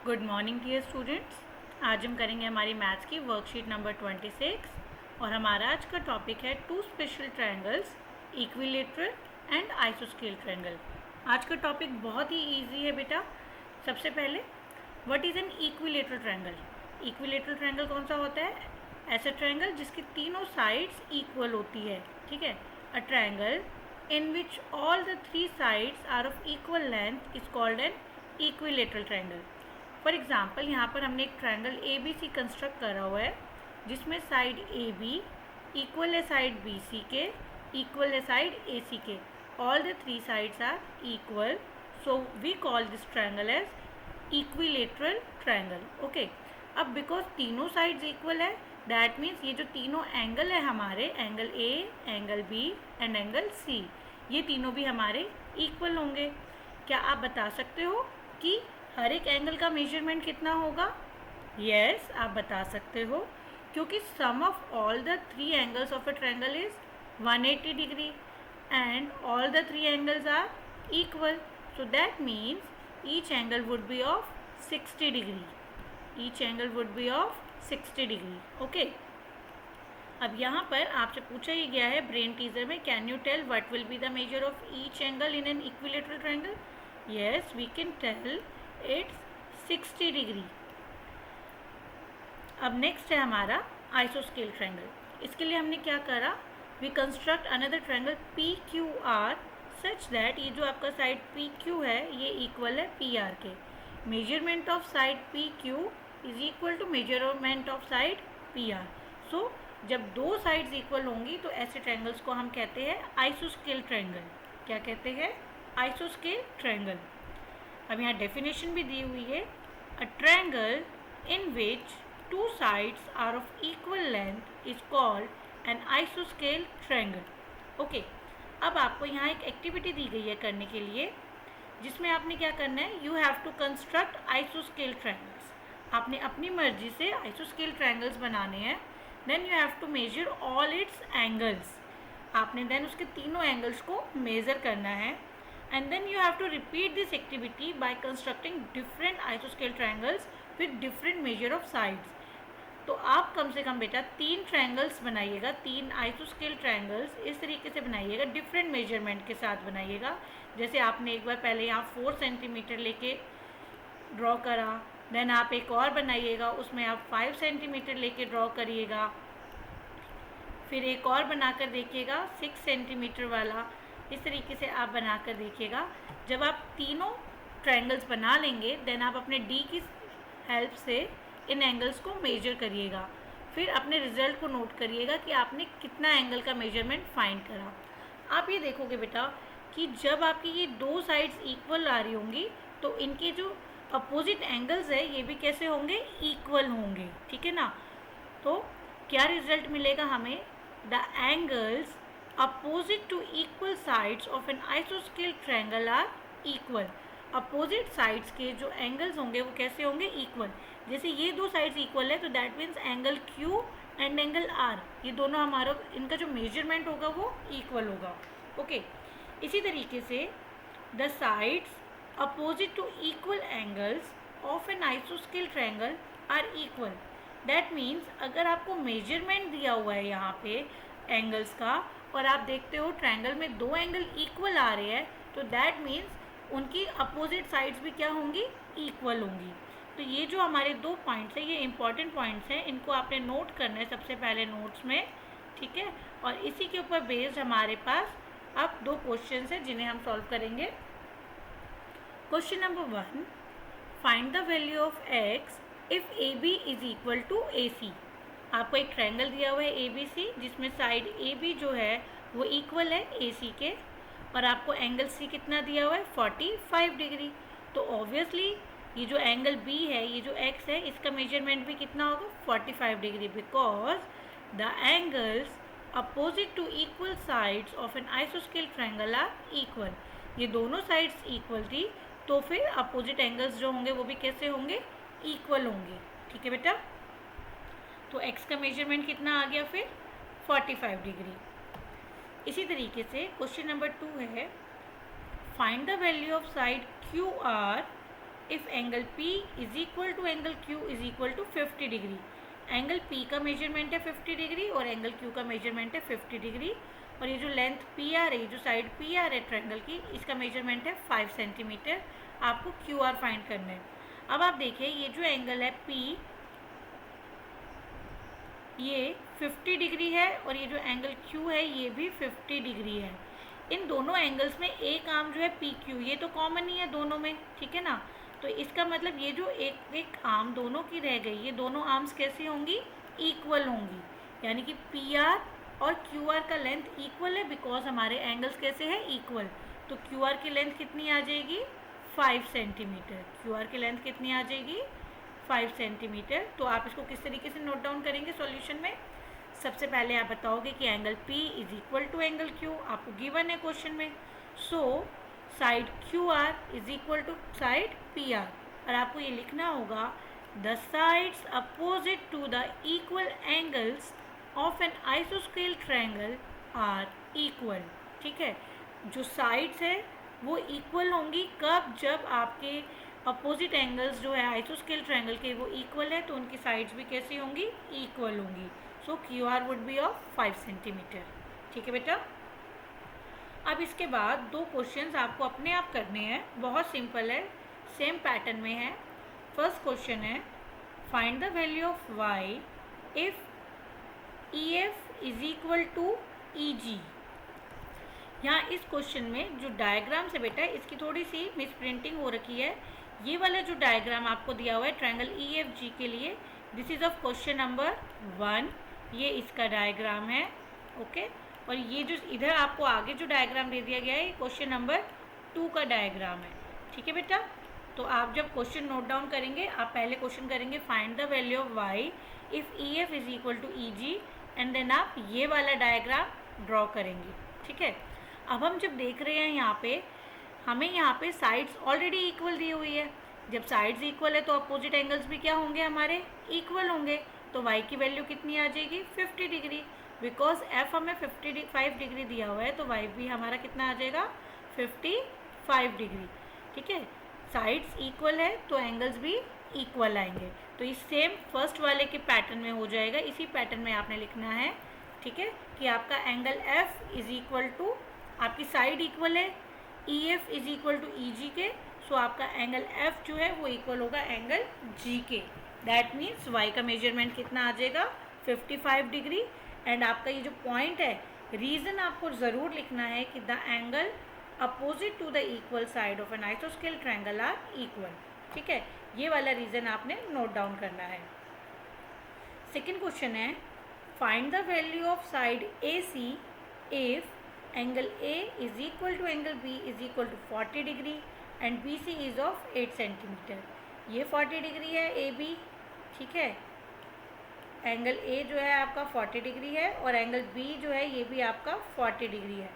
Good morning dear students. आज हम करेंगे हमारी मैथ्स की वर्कशीट नंबर 26 और हमारा आज का टॉपिक है two special triangles, equilateral and आइसोस्केल ट्रायंगल। आज का टॉपिक बहुत ही इजी है बेटा। सबसे पहले what is an equilateral triangle. Equilateral triangle कौन सा होता है? ऐसा ट्रायंगल जिसकी तीनों साइड्स इक्वल होती है। ठीक है, a triangle in which all the three sides are of equal length is called an equilateral triangle. For example यहाँ पर हमने एक triangle A B C construct करा हुआ है जिसमें साइड ए बी इक्वल है साइड बी सी के, इक्वल है साइड ए सी के। All the three sides are equal, so we call this triangle as equilateral triangle. Okay, अब because तीनों साइड्स इक्वल है दैट मीन्स ये जो तीनों एंगल है हमारे, angle A, angle B and angle C, ये तीनों भी हमारे इक्वल होंगे। क्या आप बता सकते हो कि हर एक एंगल का मेजरमेंट कितना होगा? यस, आप बता सकते हो, क्योंकि sum of all the three angles of a triangle is 180 degree and all the three angles are equal, so that means each angle would be of 60 degree. Each angle would be of 60 degree. Okay, अब यहाँ पर आपसे पूछा ही गया है brain teaser में, can you tell what will be the measure of each angle in an equilateral triangle? Yes, we can tell it's 60 degree. अब नेक्स्ट है हमारा आइसोस्केल ट्रायंगल। इसके लिए हमने क्या करा? We construct another triangle P Q R such that ये जो आपका साइड पी क्यू है ये इक्वल है पी आर के। Measurement of side P Q is equal to measurement of side P R. So जब दो साइड्स इक्वल होंगी तो ऐसे ट्रायंगल्स को हम कहते हैं आइसोस्केल ट्रायंगल। क्या कहते हैं? आइसोस्केल ट्रायंगल। अब यहाँ डेफिनेशन भी दी हुई है, a triangle in which two sides are of equal length is called an आइसोस्केल ट्रायंगल। ओके, अब आपको यहाँ एक एक्टिविटी दी गई है करने के लिए जिसमें आपने क्या करना है, यू हैव टू कंस्ट्रक्ट आइसोस्केल ट्रायंगल्स। आपने अपनी मर्जी से आइसोस्केल ट्रायंगल्स बनाने हैं। Then you have to measure all its angles. आपने देन उसके तीनों एंगल्स को मेज़र करना है and then you have to repeat this activity by constructing different isoscale triangles with different measure of sides। तो आप कम से कम बेटा 3 ट्रायंगल्स बनाइएगा, 3 आइसोस्केल ट्रायंगल्स इस तरीके से बनाइएगा, डिफरेंट मेजरमेंट के साथ बनाइएगा। जैसे आपने एक बार पहले यहाँ 4 सेंटीमीटर लेके ड्रॉ करा, देन आप एक और बनाइएगा उसमें आप 5 सेंटीमीटर लेके ड्रॉ करिएगा, फिर एक और बनाकर देखिएगा 6 सेंटीमीटर वाला। इस तरीके से आप बनाकर देखिएगा। जब आप तीनों ट्रायंगल्स बना लेंगे देन आप अपने डी की हेल्प से इन एंगल्स को मेजर करिएगा, फिर अपने रिजल्ट को नोट करिएगा कि आपने कितना एंगल का मेजरमेंट फाइंड करा। आप ये देखोगे बेटा कि जब आपकी ये दो साइड्स इक्वल आ रही होंगी तो इनके जो अपोजिट एंगल्स है ये भी कैसे होंगे? इक्वल होंगे। ठीक है ना? तो क्या रिजल्ट मिलेगा हमें? The angles opposite to equal sides of an isoscale triangle are equal। Opposite sides के जो एंगल्स होंगे वो कैसे होंगे? इक्वल। जैसे ये दो साइड्स इक्वल है तो that means angle Q and angle R, ये दोनों हमारा इनका जो मेजरमेंट होगा वो इक्वल होगा। ओके, इसी तरीके से the sides opposite to equal angles of an आइसोस्केल triangle are equal. That means अगर आपको मेजरमेंट दिया हुआ है यहाँ पे एंगल्स का और आप देखते हो ट्रायंगल में दो एंगल इक्वल आ रहे हैं तो दैट मीन्स उनकी अपोजिट साइड्स भी क्या होंगी? इक्वल होंगी। तो ये जो हमारे दो पॉइंट्स हैं ये इंपॉर्टेंट पॉइंट्स हैं, इनको आपने नोट करना है सबसे पहले नोट्स में। ठीक है, और इसी के ऊपर बेस्ड हमारे पास अब दो क्वेश्चन हैं जिन्हें हम सॉल्व करेंगे। Question number 1, find the value of X if A B is equal to A C. आपको एक ट्रायंगल दिया हुआ है ए बी सी जिसमें साइड ए बी जो है वो इक्वल है ए सी के और आपको एंगल सी कितना दिया हुआ है? 45 डिग्री। तो ऑब्वियसली ये जो एंगल बी है, ये जो एक्स है, इसका मेजरमेंट भी कितना होगा? 45 degree, because the angles opposite to equal sides of an आइसोस्केल ट्रायंगल आर इक्वल। ये दोनों साइड्स इक्वल थी तो फिर अपोजिट एंगल्स जो होंगे वो भी कैसे होंगे? इक्वल होंगे। ठीक है बेटा, तो x का मेजरमेंट कितना आ गया फिर? 45 डिग्री। इसी तरीके से क्वेश्चन नंबर 2 है, find the value of side Q R if angle P is equal to angle Q is equal to 50 degree. Angle P का मेजरमेंट है 50 डिग्री और एंगल Q का मेजरमेंट है 50 डिग्री, और ये जो लेंथ PR है, जो साइड PR है ट्रायंगल की, इसका मेजरमेंट है 5 सेंटीमीटर। आपको QR फाइंड करना है। अब आप देखिए ये जो एंगल है P, ये 50 डिग्री है, और ये जो एंगल Q है ये भी 50 डिग्री है। इन दोनों एंगल्स में एक आर्म जो है PQ, ये तो कॉमन ही है दोनों में, ठीक है ना। तो इसका मतलब ये जो एक एक आर्म दोनों की रह गई, ये दोनों आर्म्स कैसी होंगी, इक्वल होंगी। यानी कि PR और QR का लेंथ इक्वल है, बिकॉज हमारे एंगल्स कैसे हैं, इक्वल। तो QR की लेंथ कितनी आ जाएगी, 5 सेंटीमीटर। QR की लेंथ कितनी आ जाएगी, 5 सेंटीमीटर। तो आप इसको किस तरीके से नोट डाउन करेंगे सॉल्यूशन में। सबसे पहले आप बताओगे कि angle P is equal to angle Q, आपको गिवन है क्वेश्चन में। So side QR is equal to side PR, और आपको ये लिखना होगा the sides opposite to the equal angles of an आइसोस्केल ट्रायंगल आर इक्वल। ठीक है, जो साइड्स है वो इक्वल होंगी कब, जब आपके अपोजिट एंगल्स जो है आइसोस्केल ट्रायंगल के वो इक्वल है, तो उनकी साइड्स भी कैसी होंगी, इक्वल होंगी। सो QR would be of 5 centimetre. ठीक है बेटा। अब इसके बाद दो क्वेश्चंस आपको अपने आप करने हैं, बहुत सिंपल है, सेम पैटर्न में है। फर्स्ट क्वेश्चन है find the value of y if EF is equal to EG। यहाँ इस क्वेश्चन में जो डायग्राम से बेटा इसकी थोड़ी सी मिस प्रिंटिंग हो रखी है। ये वाला जो डायग्राम आपको दिया हुआ है ट्रायंगल EFG के लिए, this is of question number 1, ये इसका डायग्राम है। ओके, और ये जो इधर आपको आगे जो डायग्राम दे दिया गया है ये क्वेश्चन नंबर 2 का डायग्राम है। ठीक है बेटा। तो आप जब क्वेश्चन नोट डाउन करेंगे, आप पहले क्वेश्चन करेंगे find the value of y if EF is equal to EG, and then आप ये वाला डायग्राम ड्रॉ करेंगे। ठीक है। अब हम जब देख रहे हैं यहाँ पे, हमें यहाँ पे साइड्स ऑलरेडी इक्वल दी हुई है। जब साइड्स इक्वल है तो अपोजिट एंगल्स भी क्या होंगे, हमारे इक्वल होंगे। तो y की वैल्यू कितनी आ जाएगी, 50 डिग्री, बिकॉज f हमें 55 डिग्री दिया हुआ है, तो y भी हमारा कितना आ जाएगा, 55 डिग्री। ठीक है, साइड्स इक्वल है तो एंगल्स भी इक्वल आएंगे। तो इस सेम फर्स्ट वाले के पैटर्न में हो जाएगा, इसी पैटर्न में आपने लिखना है। ठीक है, कि आपका angle F is equal to, आपकी साइड इक्वल है EF is equal to EG के, सो आपका एंगल F जो है वो इक्वल होगा एंगल G के। दैट मीन्स y का मेजरमेंट कितना आ जाएगा, 55 डिग्री। एंड आपका ये जो पॉइंट है, रीज़न आपको ज़रूर लिखना है कि the angle opposite to the equal side of an आइसोस्केल ट्रायंगल आर इक्वल। ठीक है, ये वाला रीज़न आपने नोट डाउन करना है। सेकेंड क्वेश्चन है find the value of side AC if angle A is equal to angle B is equal to 40 degree and BC is of 8 centimetre. ये 40 degree है AB। ठीक है, एंगल A जो है आपका 40 डिग्री है और एंगल B जो है ये भी आपका 40 डिग्री है।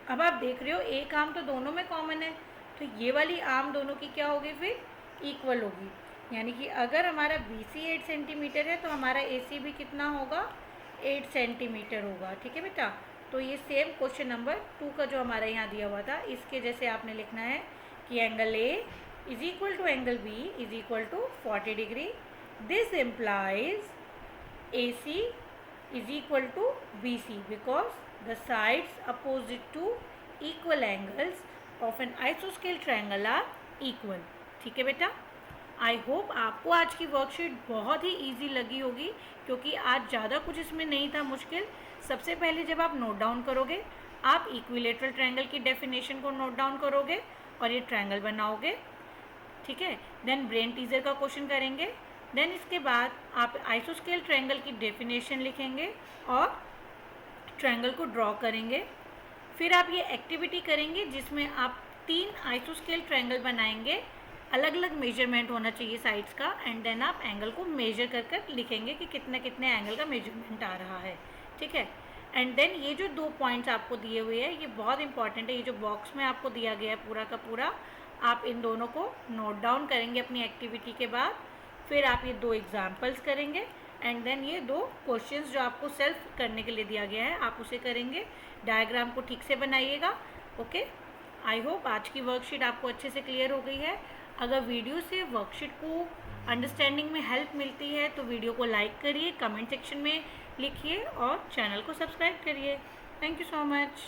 अब आप देख रहे हो एक आर्म तो दोनों में कॉमन है, तो ये वाली आर्म दोनों की क्या होगी, फिर इक्वल होगी। यानी कि अगर हमारा BC 8 सेंटीमीटर है तो हमारा AC भी कितना होगा, 8 सेंटीमीटर होगा। ठीक है बेटा। तो ये सेम क्वेश्चन नंबर 2 का जो हमारे यहाँ दिया हुआ था, इसके जैसे आपने लिखना है कि angle A is equal to angle B is equal to 40 degree. This implies AC is equal to BC because the sides opposite to equal angles of an isosceles triangle are equal। ठीक है बेटा। I hope आपको आज की worksheet बहुत ही easy लगी होगी, क्योंकि आज ज़्यादा कुछ इसमें नहीं था मुश्किल। सबसे पहले जब आप नोट डाउन करोगे, आप इक्विलेटरल ट्रायंगल की डेफिनेशन को नोट डाउन करोगे और ये ट्रायंगल बनाओगे। ठीक है, देन ब्रेन टीजर का क्वेश्चन करेंगे, देन इसके बाद आप आइसोस्केल ट्रायंगल की डेफिनेशन लिखेंगे और ट्रायंगल को ड्रॉ करेंगे। फिर आप ये एक्टिविटी करेंगे जिसमें आप 3 आइसोस्केल ट्रायंगल बनाएंगे, अलग अलग मेजरमेंट होना चाहिए साइड्स का, एंड देन आप एंगल को मेजर कर कर लिखेंगे कि कितने कितने एंगल का मेजरमेंट आ रहा है। ठीक है, एंड देन ये जो 2 पॉइंट्स आपको दिए हुए हैं ये बहुत इंपॉर्टेंट है। ये जो बॉक्स में आपको दिया गया है पूरा का पूरा, आप इन दोनों को नोट डाउन करेंगे अपनी एक्टिविटी के बाद। फिर आप ये 2 एग्जाम्पल्स करेंगे एंड देन ये 2 क्वेश्चंस जो आपको सेल्फ करने के लिए दिया गया है आप उसे करेंगे। डायग्राम को ठीक से बनाइएगा। ओके, आई होप आज की वर्कशीट आपको अच्छे से क्लियर हो गई है। अगर वीडियो से वर्कशीट को अंडरस्टैंडिंग में हेल्प मिलती है तो वीडियो को लाइक करिए, कमेंट सेक्शन में लिखिए और चैनल को सब्सक्राइब करिए। Thank you so much.